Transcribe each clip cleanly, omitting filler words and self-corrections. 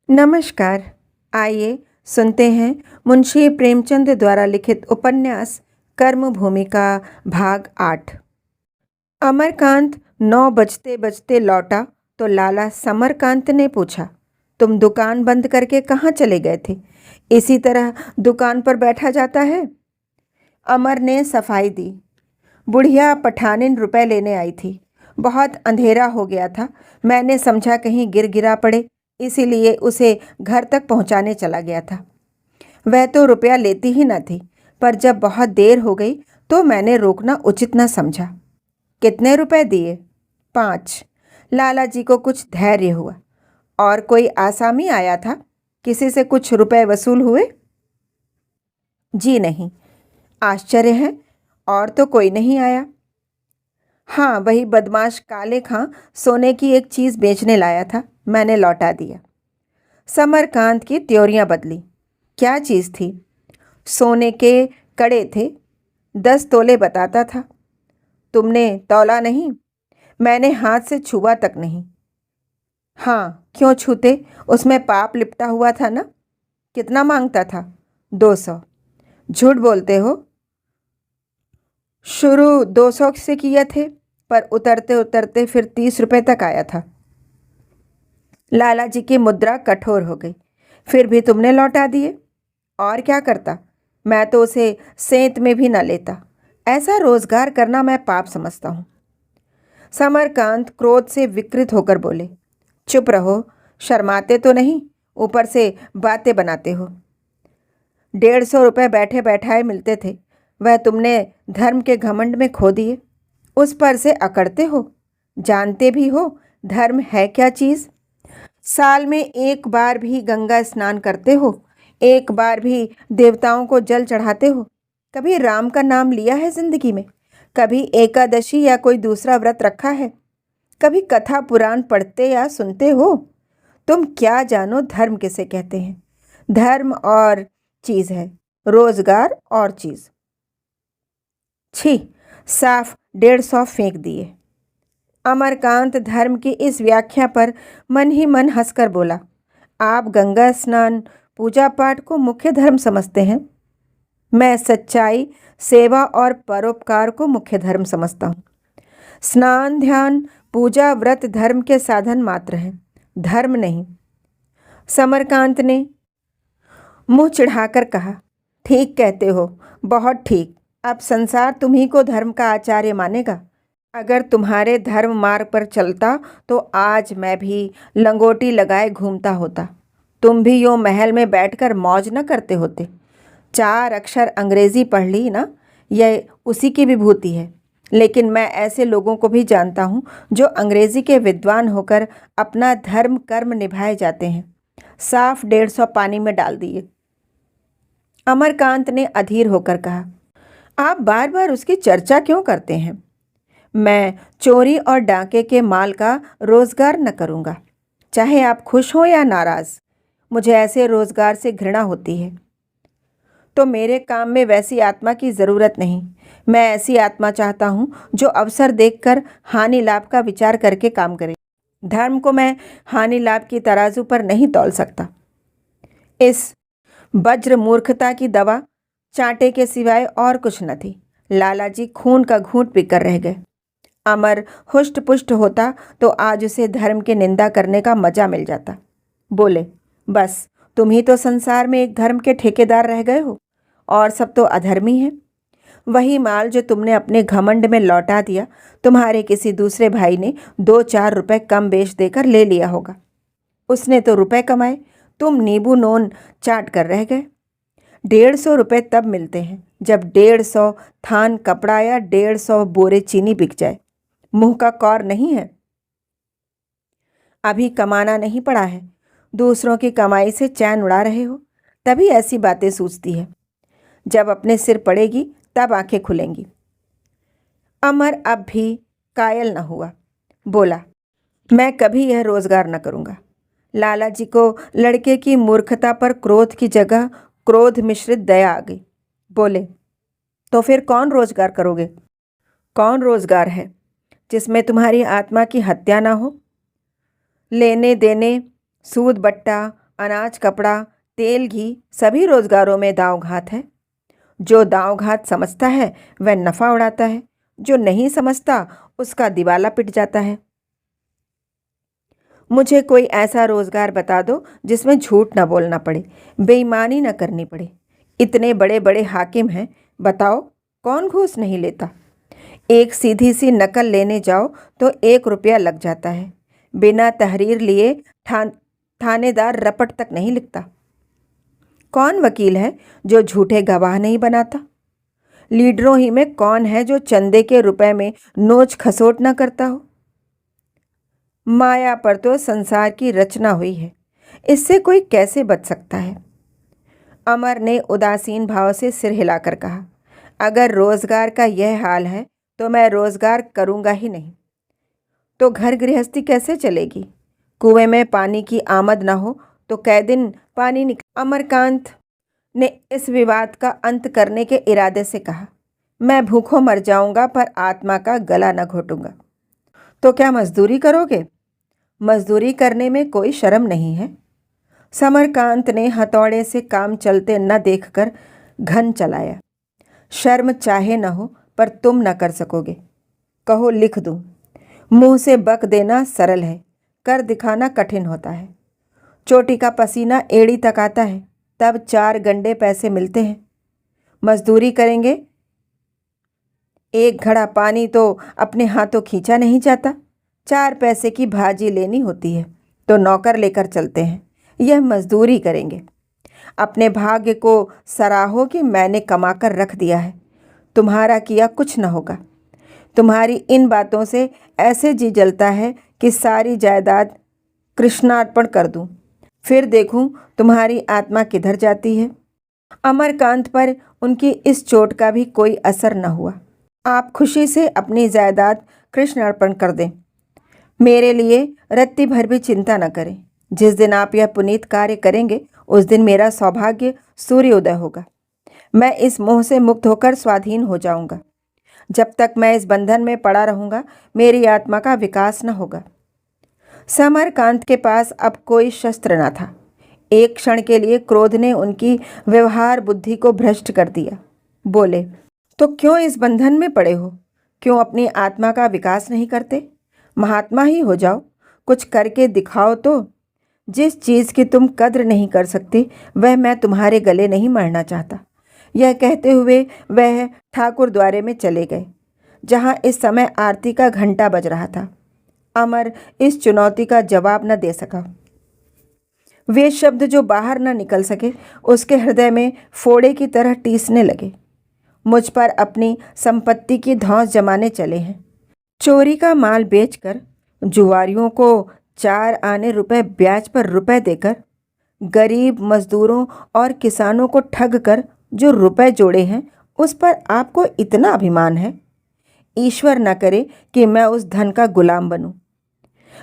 नमस्कार। आइए सुनते हैं मुंशी प्रेमचंद द्वारा लिखित उपन्यास कर्मभूमि का भाग 8। अमरकांत 9 बजते बजते लौटा तो लाला समरकांत ने पूछा, तुम दुकान बंद करके कहाँ चले गए थे? इसी तरह दुकान पर बैठा जाता है? अमर ने सफाई दी। बुढ़िया पठानिन रुपए लेने आई थी। बहुत अंधेरा हो गया था। मैंने समझा कहीं गिर गिरा पड़े, इसीलिए उसे घर तक पहुंचाने चला गया था। वह तो रुपया लेती ही न थी, पर जब बहुत देर हो गई तो मैंने रोकना उचित न समझा। कितने रुपए दिए? 5। लाला जी को कुछ धैर्य हुआ। और कोई आसामी आया था? किसी से कुछ रुपए वसूल हुए? जी नहीं। आश्चर्य है, और तो कोई नहीं आया। हाँ, वही बदमाश काले खां सोने की एक चीज़ बेचने लाया था, मैंने लौटा दिया। समरकांत की त्योरियां बदली। क्या चीज़ थी? सोने के कड़े थे, 10 तोले बताता था। तुमने तौला नहीं? मैंने हाथ से छुआ तक नहीं। हाँ, क्यों छूते? उसमें पाप लिपटा हुआ था ना। कितना मांगता था? 200। झूठ बोलते हो। शुरू 200 से किए थे, पर उतरते उतरते फिर 30 रुपए तक आया था। लाला जी की मुद्रा कठोर हो गई। फिर भी तुमने लौटा दिए। और क्या करता? मैं तो उसे सेंत में भी न लेता। ऐसा रोजगार करना मैं पाप समझता हूँ। समरकांत क्रोध से विकृत होकर बोले, चुप रहो, शर्माते तो नहीं, ऊपर से बातें बनाते हो। 150 रुपये बैठे बैठाए मिलते थे, वह तुमने धर्म के घमंड में खो दिए। उस पर से अकड़ते हो। जानते भी हो धर्म है क्या चीज़? साल में एक बार भी गंगा स्नान करते हो? एक बार भी देवताओं को जल चढ़ाते हो? कभी राम का नाम लिया है जिंदगी में? कभी एकादशी या कोई दूसरा व्रत रखा है? कभी कथा पुराण पढ़ते या सुनते हो? तुम क्या जानो धर्म किसे कहते हैं? धर्म और चीज़ है, रोजगार और चीज़। छी! साफ 150 फेंक दिए। अमरकांत धर्म की इस व्याख्या पर मन ही मन हंसकर बोला, आप गंगा स्नान पूजा पाठ को मुख्य धर्म समझते हैं। मैं सच्चाई, सेवा और परोपकार को मुख्य धर्म समझता हूँ। स्नान, ध्यान, पूजा, व्रत धर्म के साधन मात्र हैं, धर्म नहीं। समरकांत ने मुंह चिढ़ाकर कहा, ठीक कहते हो, बहुत ठीक। अब संसार तुम्ही को धर्म का आचार्य मानेगा। अगर तुम्हारे धर्म मार्ग पर चलता तो आज मैं भी लंगोटी लगाए घूमता होता। तुम भी यूँ महल में बैठकर मौज न करते होते। 4 अक्षर अंग्रेजी पढ़ ली ना, यह उसी की विभूति है। लेकिन मैं ऐसे लोगों को भी जानता हूँ जो अंग्रेजी के विद्वान होकर अपना धर्म कर्म निभाए जाते हैं। साफ 150 पानी में डाल दिए। अमरकांत ने अधीर होकर कहा, आप बार बार उसकी चर्चा क्यों करते हैं? मैं चोरी और डाके के माल का रोजगार न करूँगा, चाहे आप खुश हो या नाराज। मुझे ऐसे रोजगार से घृणा होती है। तो मेरे काम में वैसी आत्मा की ज़रूरत नहीं। मैं ऐसी आत्मा चाहता हूँ जो अवसर देखकर हानि लाभ का विचार करके काम करे। धर्म को मैं हानि लाभ की तराजू पर नहीं तौल सकता। इस वज्र मूर्खता की दवा चांटे के सिवाय और कुछ न थी। लाला जी खून का घूंट पीकर रह गए। अमर हुष्ट पुष्ट होता तो आज उसे धर्म की निंदा करने का मजा मिल जाता। बोले, बस तुम ही तो संसार में एक धर्म के ठेकेदार रह गए हो, और सब तो अधर्मी हैं। वही माल जो तुमने अपने घमंड में लौटा दिया, तुम्हारे किसी दूसरे भाई ने 2-4 रुपए कम बेच देकर ले लिया होगा। उसने तो रुपए कमाए, तुम नींबू नोन चाट कर रह गए। 150 रुपये तब मिलते हैं जब 150 थान कपड़ा या 150 बोरे चीनी बिक जाए। मुंह का कौर नहीं है। अभी कमाना नहीं पड़ा है, दूसरों की कमाई से चैन उड़ा रहे हो, तभी ऐसी बातें सूझती है। जब अपने सिर पड़ेगी तब आंखें खुलेंगी। अमर अब भी कायल न हुआ। बोला, मैं कभी यह रोजगार न करूँगा। लाला जी को लड़के की मूर्खता पर क्रोध की जगह क्रोध मिश्रित दया आ गई। बोले, तो फिर कौन रोजगार करोगे? कौन रोजगार है जिसमें तुम्हारी आत्मा की हत्या ना हो? लेने देने, सूद बट्टा, अनाज, कपड़ा, तेल, घी सभी रोजगारों में दांव घात है। जो दांव घात समझता है वह नफा उड़ाता है, जो नहीं समझता उसका दिवाला पिट जाता है। मुझे कोई ऐसा रोजगार बता दो जिसमें झूठ न बोलना पड़े, बेईमानी न करनी पड़े। इतने बड़े बड़े हाकिम हैं, बताओ कौन घूस नहीं लेता। एक सीधी सी नकल लेने जाओ तो 1 रुपया लग जाता है। बिना तहरीर लिए थानेदार रपट तक नहीं लिखता। कौन वकील है जो झूठे गवाह नहीं बनाता? लीडरों ही में कौन है जो चंदे के रुपए में नोच खसोट न करता हो? माया पर तो संसार की रचना हुई है, इससे कोई कैसे बच सकता है? अमर ने उदासीन भाव से सिर हिलाकर कहा, अगर रोजगार का यह हाल है तो मैं रोजगार करूंगा ही नहीं। तो घर गृहस्थी कैसे चलेगी? कुएं में पानी की आमद न हो तो कै दिन पानी निकल। अमरकांत ने इस विवाद का अंत करने के इरादे से कहा, मैं भूखों मर जाऊंगा पर आत्मा का गला न घोटूंगा। तो क्या मजदूरी करोगे? मजदूरी करने में कोई शर्म नहीं है। समरकांत ने हथौड़े से काम चलते न देखकर घन चलाया। शर्म चाहे न हो पर तुम न कर सकोगे। कहो लिख दूं। मुंह से बक देना सरल है, कर दिखाना कठिन होता है। चोटी का पसीना एड़ी तक आता है, तब 4 गंडे पैसे मिलते हैं। मजदूरी करेंगे, 1 घड़ा पानी तो अपने हाथों खींचा नहीं जाता। 4 पैसे की भाजी लेनी होती है तो नौकर लेकर चलते हैं। यह मजदूरी करेंगे। अपने भाग्य को सराहो कि मैंने कमाकर रख दिया है, तुम्हारा किया कुछ न होगा। तुम्हारी इन बातों से ऐसे जी जलता है कि सारी जायदाद कृष्णार्पण कर दूं, फिर देखूं तुम्हारी आत्मा किधर जाती है। अमरकांत पर उनकी इस चोट का भी कोई असर न हुआ। आप खुशी से अपनी जायदाद कृष्ण अर्पण कर दें, मेरे लिए रत्ती भर भी चिंता न करें। जिस दिन आप यह पुनीत कार्य करेंगे उस दिन मेरा सौभाग्य सूर्योदय होगा। मैं इस मोह से मुक्त होकर स्वाधीन हो जाऊंगा। जब तक मैं इस बंधन में पड़ा रहूंगा मेरी आत्मा का विकास न होगा। समरकांत के पास अब कोई शस्त्र न था। एक क्षण के लिए क्रोध ने उनकी व्यवहार बुद्धि को भ्रष्ट कर दिया। बोले, तो क्यों इस बंधन में पड़े हो? क्यों अपनी आत्मा का विकास नहीं करते? महात्मा ही हो जाओ, कुछ करके दिखाओ तो। जिस चीज़ की तुम कद्र नहीं कर सकते वह मैं तुम्हारे गले नहीं मरना चाहता। यह कहते हुए वह ठाकुर द्वारे में चले गए, जहाँ इस समय आरती का घंटा बज रहा था। अमर इस चुनौती का जवाब न दे सका। वे शब्द जो बाहर न निकल सके उसके हृदय में फोड़े की तरह टीसने लगे। मुझ पर अपनी संपत्ति की धौंस जमाने चले हैं। चोरी का माल बेचकर, जुआरियों को 4 आने रुपए ब्याज पर रुपए देकर, गरीब मजदूरों और किसानों को ठग कर जो रुपए जोड़े हैं उस पर आपको इतना अभिमान है। ईश्वर न करे कि मैं उस धन का गुलाम बनूं।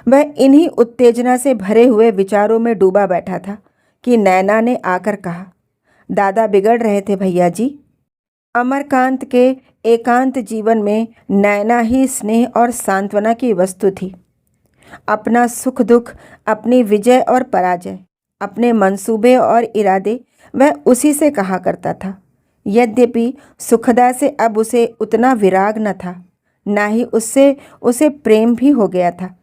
वह इन्हीं उत्तेजना से भरे हुए विचारों में डूबा बैठा था कि नैना ने आकर कहा, दादा बिगड़ रहे थे भैया जी। अमरकांत के एकांत जीवन में नैना ही स्नेह और सांत्वना की वस्तु थी। अपना सुख दुख, अपनी विजय और पराजय, अपने मंसूबे और इरादे वह उसी से कहा करता था। यद्यपि सुखदा से अब उसे उतना विराग न था, ना ही उससे उसे प्रेम भी हो गया था,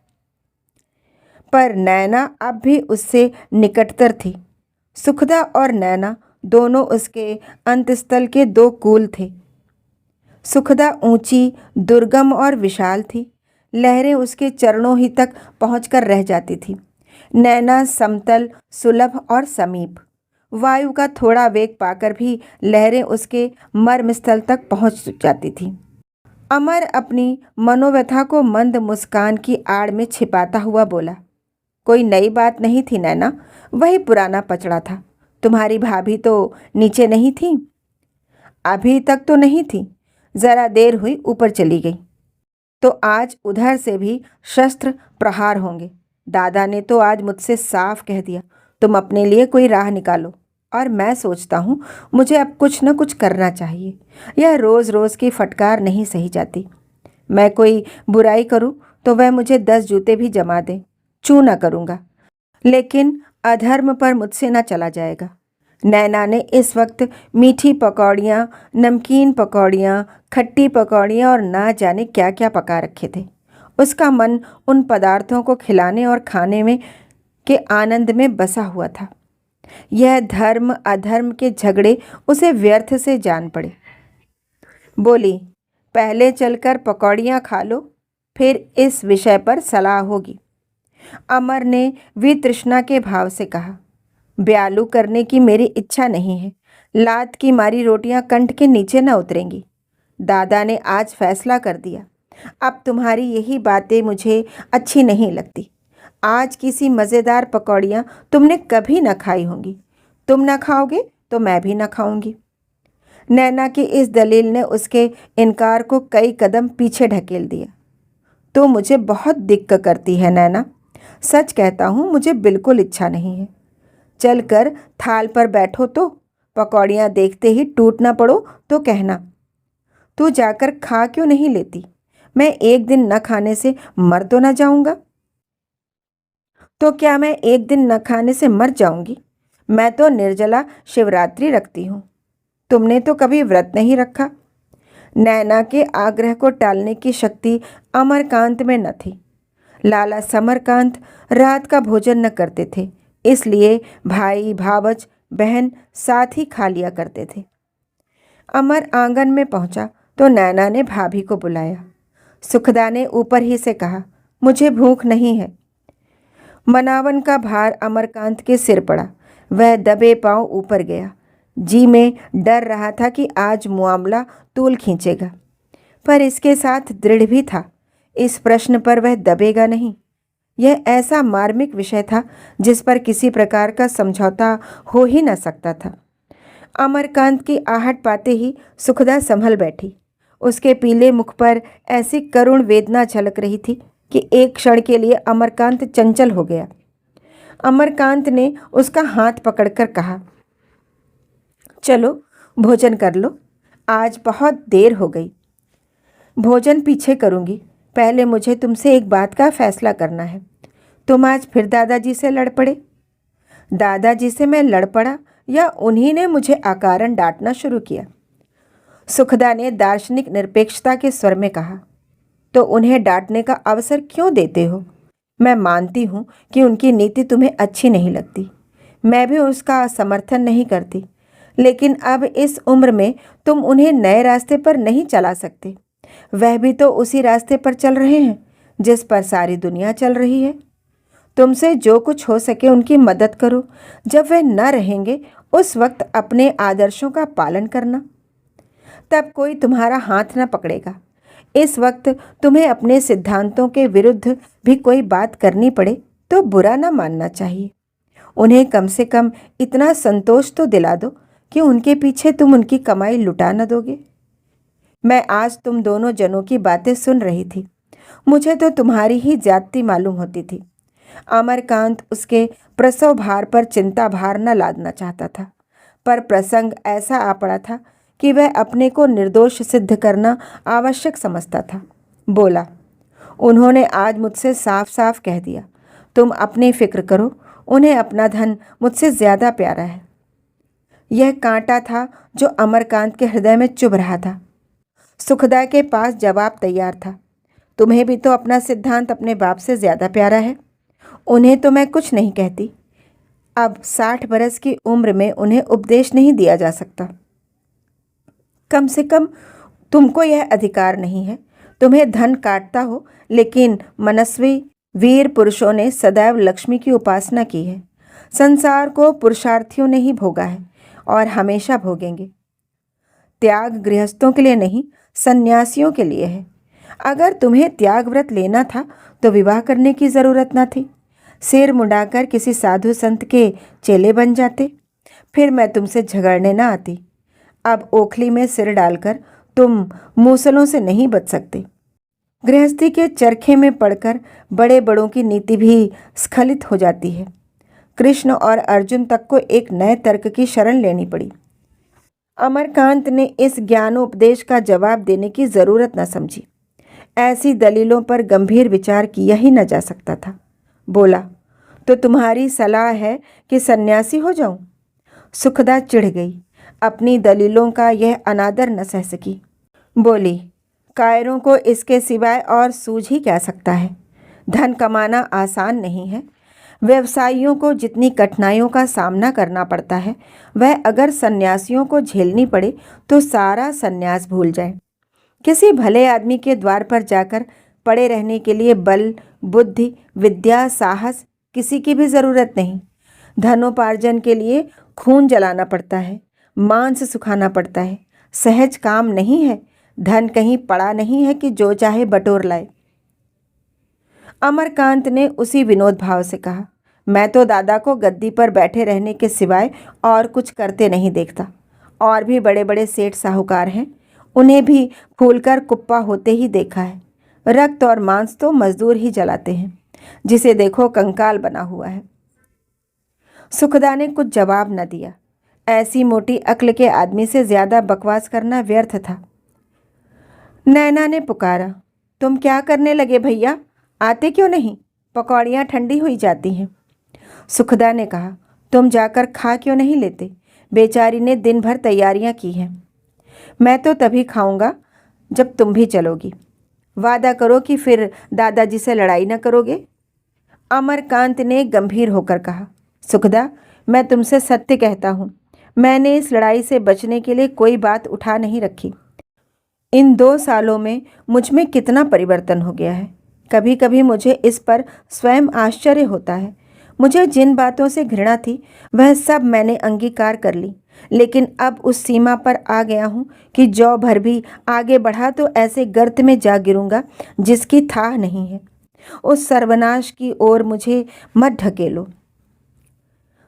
पर नैना अब भी उससे निकटतर थी। सुखदा और नैना दोनों उसके अंतस्थल के 2 कूल थे। सुखदा ऊंची, दुर्गम और विशाल थी। लहरें उसके चरणों ही तक पहुंचकर रह जाती थी। नैना समतल, सुलभ और समीप। वायु का थोड़ा वेग पाकर भी लहरें उसके मर्मस्थल तक पहुंच जाती थी। अमर अपनी मनोव्यथा को मंद मुस्कान की आड़ में छिपाता हुआ बोला, कोई नई बात नहीं थी नैना, वही पुराना पचड़ा था। तुम्हारी भाभी तो नीचे नहीं थी? अभी तक तो नहीं थी, जरा देर हुई ऊपर चली गई। तो आज उधर से भी शस्त्र प्रहार होंगे। दादा ने तो आज मुझसे साफ कह दिया, तुम अपने लिए कोई राह निकालो। और मैं सोचता हूँ मुझे अब कुछ न कुछ करना चाहिए। यह रोज़ रोज़ की फटकार नहीं सही जाती। मैं कोई बुराई करूँ तो वह मुझे 10 जूते भी जमा दे, चू न करूँगा। लेकिन अधर्म पर मुझसे न चला जाएगा। नैना ने इस वक्त मीठी पकौड़ियाँ, नमकीन पकौड़ियाँ, खट्टी पकौड़ियाँ और ना जाने क्या क्या पका रखे थे। उसका मन उन पदार्थों को खिलाने और खाने में के आनंद में बसा हुआ था। यह धर्म अधर्म के झगड़े उसे व्यर्थ से जान पड़े। बोली, पहले चलकर पकौड़ियाँ खा लो, फिर इस विषय पर सलाह होगी। अमर ने वितृष्णा के भाव से कहा, ब्यालू करने की मेरी इच्छा नहीं है। लात की मारी रोटियां कंठ के नीचे न उतरेंगी। दादा ने आज फैसला कर दिया। अब तुम्हारी यही बातें मुझे अच्छी नहीं लगती। आज किसी मज़ेदार पकौड़ियाँ तुमने कभी न खाई होंगी। तुम न खाओगे तो मैं भी न खाऊंगी। नैना की इस दलील ने उसके इनकार को कई कदम पीछे ढकेल दिया। तो मुझे बहुत दिक्कत करती है नैना। सच कहता हूँ, मुझे बिल्कुल इच्छा नहीं है। चलकर थाल पर बैठो तो पकौड़ियाँ देखते ही टूट ना पड़ो तो कहना। तू जाकर खा क्यों नहीं लेती? मैं एक दिन न खाने से मर तो न जाऊंगा? तो क्या मैं एक दिन न खाने से मर जाऊंगी? मैं तो निर्जला शिवरात्रि रखती हूँ। तुमने तो कभी व्रत नहीं रखा। नैना के आग्रह को टालने की शक्ति अमरकांत में न थी। लाला समरकांत रात का भोजन न करते थे, इसलिए भाई भावच बहन साथ ही खा लिया करते थे। अमर आंगन में पहुंचा तो नैना ने भाभी को बुलाया। सुखदा ने ऊपर ही से कहा, मुझे भूख नहीं है। मनावन का भार अमरकांत के सिर पड़ा। वह दबे पांव ऊपर गया। जी में डर रहा था कि आज मामला तूल खींचेगा, पर इसके साथ दृढ़ भी था, इस प्रश्न पर वह दबेगा नहीं। यह ऐसा मार्मिक विषय था जिस पर किसी प्रकार का समझौता हो ही न सकता था। अमरकांत की आहट पाते ही सुखदा संभल बैठी। उसके पीले मुख पर ऐसी करुण वेदना झलक रही थी कि एक क्षण के लिए अमरकांत चंचल हो गया। अमरकांत ने उसका हाथ पकड़कर कहा, चलो भोजन कर लो, आज बहुत देर हो गई। भोजन पीछे करूंगी, पहले मुझे तुमसे एक बात का फैसला करना है। तुम आज फिर दादाजी से लड़ पड़े। दादाजी से मैं लड़ पड़ा या उन्हीं ने मुझे अकारण डांटना शुरू किया? सुखदा ने दार्शनिक निरपेक्षता के स्वर में कहा, तो उन्हें डांटने का अवसर क्यों देते हो? मैं मानती हूँ कि उनकी नीति तुम्हें अच्छी नहीं लगती। मैं भी उसका समर्थन नहीं करती, लेकिन अब इस उम्र में तुम उन्हें नए रास्ते पर नहीं चला सकते। वह भी तो उसी रास्ते पर चल रहे हैं जिस पर सारी दुनिया चल रही है। तुमसे जो कुछ हो सके उनकी मदद करो। जब वह न रहेंगे उस वक्त अपने आदर्शों का पालन करना, तब कोई तुम्हारा हाथ न पकड़ेगा। इस वक्त तुम्हें अपने सिद्धांतों के विरुद्ध भी कोई बात करनी पड़े तो बुरा न मानना चाहिए। उन्हें कम से कम इतना संतोष तो दिला दो कि उनके पीछे तुम उनकी कमाई लुटा न दोगे। मैं आज तुम दोनों जनों की बातें सुन रही थी। मुझे तो तुम्हारी ही ज्यादती मालूम होती थी। अमरकांत उसके प्रसव भार पर चिंता भार न लादना चाहता था, पर प्रसंग ऐसा आ पड़ा था कि वह अपने को निर्दोष सिद्ध करना आवश्यक समझता था। बोला, उन्होंने आज मुझसे साफ साफ कह दिया, तुम अपनी फिक्र करो, उन्हें अपना धन मुझसे ज़्यादा प्यारा है। यह कांटा था जो अमरकांत के हृदय में चुभ रहा था। सुखदा के पास जवाब तैयार था, तुम्हें भी तो अपना सिद्धांत अपने बाप से ज़्यादा प्यारा है। उन्हें तो मैं कुछ नहीं कहती। अब 60 बरस की उम्र में उन्हें उपदेश नहीं दिया जा सकता। कम से कम तुमको यह अधिकार नहीं है। तुम्हें धन काटता हो, लेकिन मनस्वी वीर पुरुषों ने सदैव लक्ष्मी की उपासना की है। संसार को पुरुषार्थियों ने ही भोगा है और हमेशा भोगेंगे। त्याग गृहस्थों के लिए नहीं, सन्यासियों के लिए है। अगर तुम्हें त्याग व्रत लेना था तो विवाह करने की ज़रूरत न थी। सिर मुंडाकर किसी साधु संत के चेले बन जाते, फिर मैं तुमसे झगड़ने न आती। अब ओखली में सिर डालकर तुम मूसलों से नहीं बच सकते। गृहस्थी के चरखे में पड़कर बड़े बड़ों की नीति भी स्खलित हो जाती है। कृष्ण और अर्जुन तक को एक नए तर्क की शरण लेनी पड़ी। अमरकांत ने इस ज्ञानोपदेश का जवाब देने की जरूरत न समझी। ऐसी दलीलों पर गंभीर विचार किया ही न जा सकता था। बोला, तो तुम्हारी सलाह है कि सन्यासी हो जाऊं? सुखदा चिढ़ गई। अपनी दलीलों का यह अनादर न सह सकी। बोली, कायरों को इसके सिवाय और सूझ ही क्या सकता है। धन कमाना आसान नहीं है। व्यवसायियों को जितनी कठिनाइयों का सामना करना पड़ता है, वह अगर सन्यासियों को झेलनी पड़े तो सारा सन्यास भूल जाए। किसी भले आदमी के द्वार पर जाकर पड़े रहने के लिए बल, बुद्धि, विद्या, साहस किसी की भी ज़रूरत नहीं। धनोपार्जन के लिए खून जलाना पड़ता है, मांस सुखाना पड़ता है। सहज काम नहीं है। धन कहीं पड़ा नहीं है कि जो चाहे बटोर लाए। अमरकांत ने उसी विनोद भाव से कहा, मैं तो दादा को गद्दी पर बैठे रहने के सिवाय और कुछ करते नहीं देखता। और भी बड़े बड़े सेठ साहूकार हैं, उन्हें भी फूलकर कुप्पा होते ही देखा है। रक्त और मांस तो मजदूर ही जलाते हैं, जिसे देखो कंकाल बना हुआ है। सुखदा ने कुछ जवाब न दिया। ऐसी मोटी अक्ल के आदमी से ज़्यादा बकवास करना व्यर्थ था। नैना ने पुकारा, तुम क्या करने लगे भैया? आते क्यों नहीं? पकौड़ियाँ ठंडी हुई जाती हैं। सुखदा ने कहा, तुम जाकर खा क्यों नहीं लेते? बेचारी ने दिन भर तैयारियां की हैं। मैं तो तभी खाऊंगा जब तुम भी चलोगी। वादा करो कि फिर दादाजी से लड़ाई न करोगे। अमरकांत ने गंभीर होकर कहा, सुखदा, मैं तुमसे सत्य कहता हूँ, मैंने इस लड़ाई से बचने के लिए कोई बात उठा नहीं रखी। इन 2 सालों में मुझ में कितना परिवर्तन हो गया है। कभी कभी मुझे इस पर स्वयं आश्चर्य होता है। मुझे जिन बातों से घृणा थी वह सब मैंने अंगीकार कर ली, लेकिन अब उस सीमा पर आ गया हूँ कि जौ भर भी आगे बढ़ा तो ऐसे गर्त में जा गिरूंगा जिसकी थाह नहीं है। उस सर्वनाश की ओर मुझे मत ढकेलो।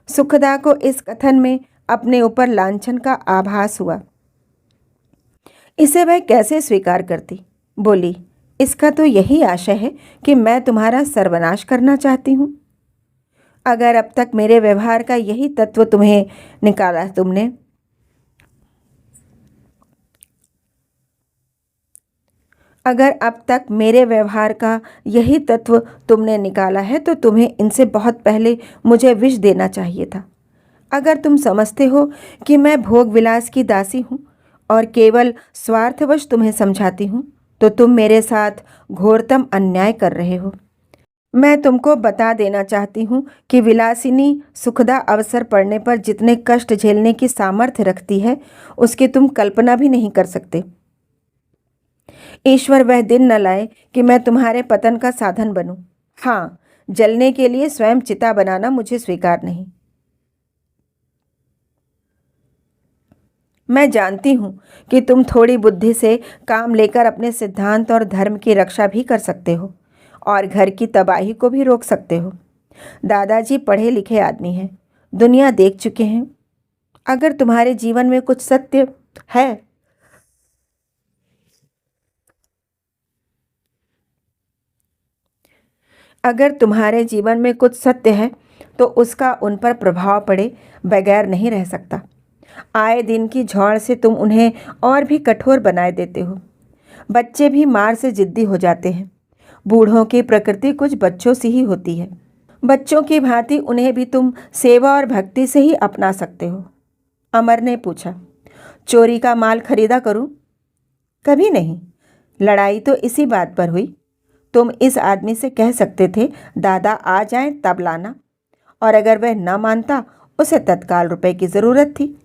सुखदा को इस कथन में अपने ऊपर लांछन का आभास हुआ। इसे वह कैसे स्वीकार करती? बोली, इसका तो यही आशय है कि मैं तुम्हारा सर्वनाश करना चाहती हूँ। अगर अब तक मेरे व्यवहार का यही तत्व तुम्हें निकाला तुमने अगर अब तक मेरे व्यवहार का यही तत्व तुमने निकाला है तो तुम्हें इनसे बहुत पहले मुझे विष देना चाहिए था। अगर तुम समझते हो कि मैं भोग विलास की दासी हूँ और केवल स्वार्थवश तुम्हें समझाती हूँ, तो तुम मेरे साथ घोरतम अन्याय कर रहे हो। मैं तुमको बता देना चाहती हूँ कि विलासिनी सुखदा अवसर पड़ने पर जितने कष्ट झेलने की सामर्थ्य रखती है, उसकी तुम कल्पना भी नहीं कर सकते। ईश्वर वह दिन न लाए कि मैं तुम्हारे पतन का साधन बनूं। हाँ, जलने के लिए स्वयं चिता बनाना मुझे स्वीकार नहीं। मैं जानती हूँ कि तुम थोड़ी बुद्धि से काम लेकर अपने सिद्धांत और धर्म की रक्षा भी कर सकते हो और घर की तबाही को भी रोक सकते हो। दादाजी पढ़े लिखे आदमी हैं, दुनिया देख चुके हैं। अगर तुम्हारे जीवन में कुछ सत्य है अगर तुम्हारे जीवन में कुछ सत्य है तो उसका उन पर प्रभाव पड़े बगैर नहीं रह सकता। आए दिन की झौड़ से तुम उन्हें और भी कठोर बनाए देते हो। बच्चे भी मार से जिद्दी हो जाते हैं। बूढ़ों की प्रकृति कुछ बच्चों सी ही होती है। बच्चों की भांति उन्हें भी तुम सेवा और भक्ति से ही अपना सकते हो। अमर ने पूछा, चोरी का माल खरीदा करूं? कभी नहीं। लड़ाई तो इसी बात पर हुई। तुम इस आदमी से कह सकते थे दादा आ जाएं तब लाना, और अगर वह न मानता उसे तत्काल रुपए की ज़रूरत थी।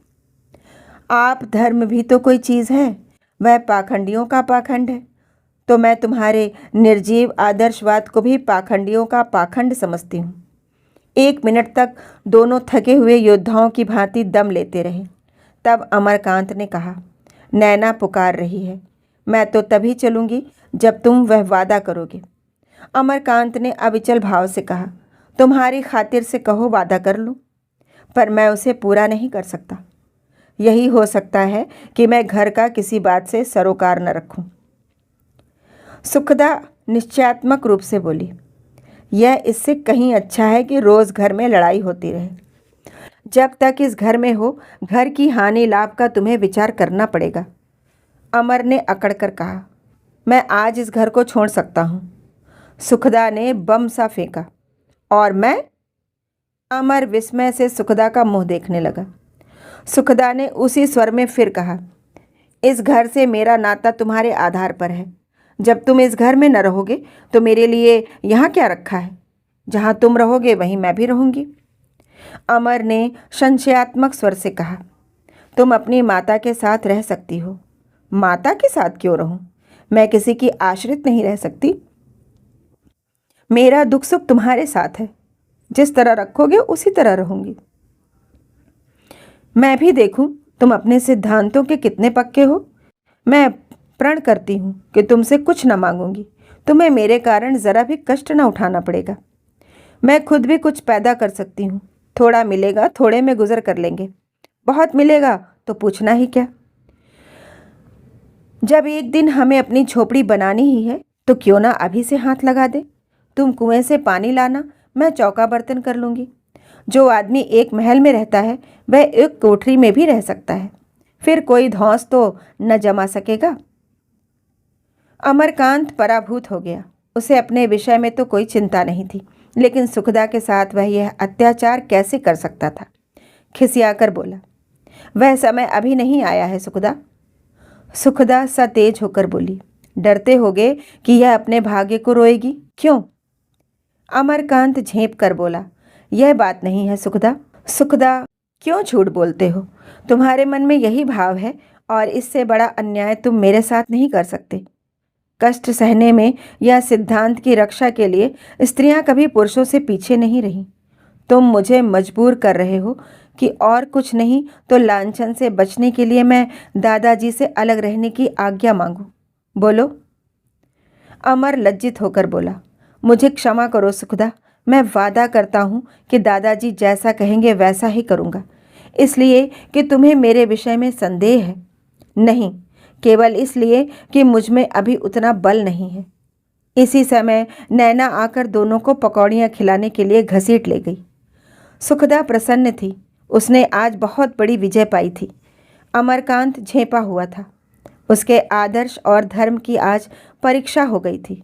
आप धर्म भी तो कोई चीज़ है, वह पाखंडियों का पाखंड है। तो मैं तुम्हारे निर्जीव आदर्शवाद को भी पाखंडियों का पाखंड समझती हूँ। 1 मिनट तक दोनों थके हुए योद्धाओं की भांति दम लेते रहे। तब अमरकांत ने कहा, नैना पुकार रही है। मैं तो तभी चलूँगी जब तुम वह वादा करोगे। अमरकांत ने अविचल भाव से कहा, तुम्हारी खातिर से कहो वादा कर लूँ, पर मैं उसे पूरा नहीं कर सकता। यही हो सकता है कि मैं घर का किसी बात से सरोकार न रखूं। सुखदा निश्चयात्मक रूप से बोली, यह इससे कहीं अच्छा है कि रोज़ घर में लड़ाई होती रहे। जब तक इस घर में हो, घर की हानि लाभ का तुम्हें विचार करना पड़ेगा। अमर ने अकड़ कर कहा, मैं आज इस घर को छोड़ सकता हूँ। सुखदा ने बम सा फेंका, और मैं? अमर विस्मय से सुखदा का मुंह देखने लगा। सुखदा ने उसी स्वर में फिर कहा, इस घर से मेरा नाता तुम्हारे आधार पर है। जब तुम इस घर में न रहोगे तो मेरे लिए यहाँ क्या रखा है? जहाँ तुम रहोगे वहीं मैं भी रहूँगी। अमर ने संशयात्मक स्वर से कहा, तुम अपनी माता के साथ रह सकती हो। माता के साथ क्यों रहूं? मैं किसी की आश्रित नहीं रह सकती। मेरा दुख सुख तुम्हारे साथ है। जिस तरह रखोगे उसी तरह रहूंगी। मैं भी देखूं तुम अपने सिद्धांतों के कितने पक्के हो। मैं प्रण करती हूं कि तुमसे कुछ न मांगूंगी। तुम्हें मेरे कारण ज़रा भी कष्ट न उठाना पड़ेगा। मैं खुद भी कुछ पैदा कर सकती हूँ। थोड़ा मिलेगा, थोड़े में गुजर कर लेंगे। बहुत मिलेगा तो पूछना ही क्या। जब एक दिन हमें अपनी झोपड़ी बनानी ही है तो क्यों ना अभी से हाथ लगा दे। तुम कुएं से पानी लाना, मैं चौका बर्तन कर लूँगी। जो आदमी एक महल में रहता है वह एक कोठरी में भी रह सकता है। फिर कोई धौंस तो न जमा सकेगा। अमरकांत पराभूत हो गया। उसे अपने विषय में तो कोई चिंता नहीं थी, लेकिन सुखदा के साथ वह यह अत्याचार कैसे कर सकता था। खिसियाकर बोला, वह समय अभी नहीं आया है सुखदा। सुखदा सतेज होकर बोली, डरते होगे कि यह अपने भाग्य को रोएगी, क्यों? अमरकांत झेंप कर बोला, यह बात नहीं है सुखदा। सुखदा, क्यों झूठ बोलते हो? तुम्हारे मन में यही भाव है और इससे बड़ा अन्याय तुम मेरे साथ नहीं कर सकते। कष्ट सहने में या सिद्धांत की रक्षा के लिए स्त्रियां कभी पुरुषों से पीछे नहीं रहीं। तुम मुझे मजबूर कर रहे हो कि और कुछ नहीं तो लांछन से बचने के लिए मैं दादाजी से अलग रहने की आज्ञा मांगूं। बोलो। अमर लज्जित होकर बोला, मुझे क्षमा करो सुखदा। मैं वादा करता हूँ कि दादाजी जैसा कहेंगे वैसा ही करूँगा। इसलिए कि तुम्हें मेरे विषय में संदेह है? नहीं, केवल इसलिए कि मुझ में अभी उतना बल नहीं है। इसी समय नैना आकर दोनों को पकौड़ियाँ खिलाने के लिए घसीट ले गई। सुखदा प्रसन्न थी। उसने आज बहुत बड़ी विजय पाई थी। अमरकांत झेंपा हुआ था। उसके आदर्श और धर्म की आज परीक्षा हो गई थी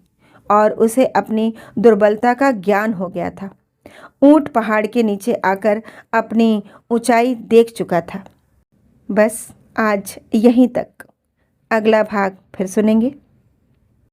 और उसे अपनी दुर्बलता का ज्ञान हो गया था। ऊंट पहाड़ के नीचे आकर अपनी ऊंचाई देख चुका था। बस आज यहीं तक। अगला भाग फिर सुनेंगे।